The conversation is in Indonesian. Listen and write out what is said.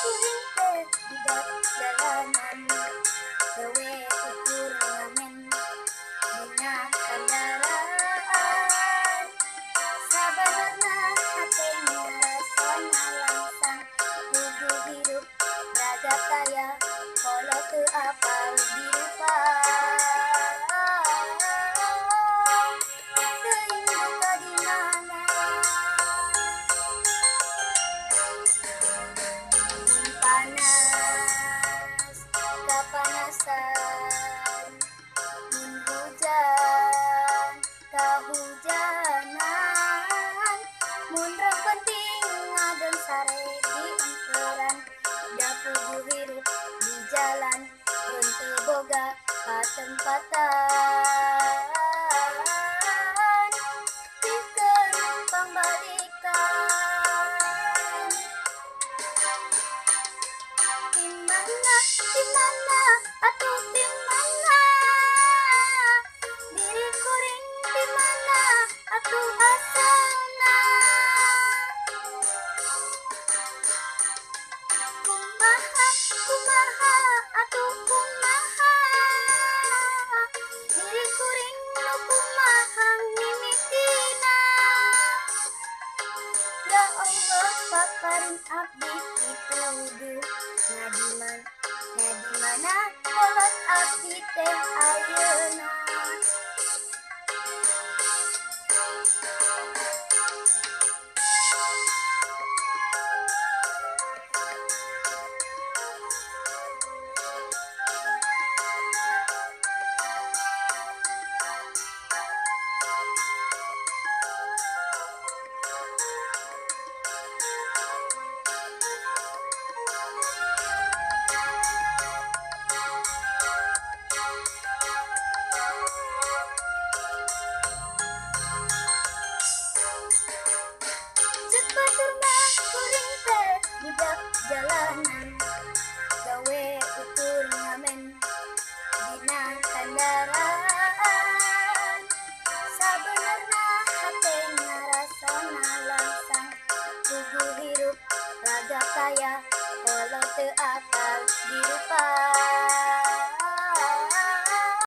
kuring teh budak jalanan gawe ukur ngamen dina kendaraan sabenerna hate ngarasona langsang kudu hirup raga kaya kolo teu apal dirupaan teuing duka di mana mun panas kapanasan mun hujan kahujanan mun penting ngadon sare di emperan da kudu hirup di jalan henteu boga katempatan pikeun pangbalikan dimana atuh dimana diri kuring dimana atuh asalna kumaha atuh kumaha diri kuring nu kumaha mimitina ya Allah paparin abdi pituduh ngadi mana kolot abdi teh ayeuna cek batur mah kuring teh budak jalanan gawe ukur ngamen dina kendaraan sabenerna hate ngarasona langsang kudu hirup raga kaya kolo teu apal dirupaan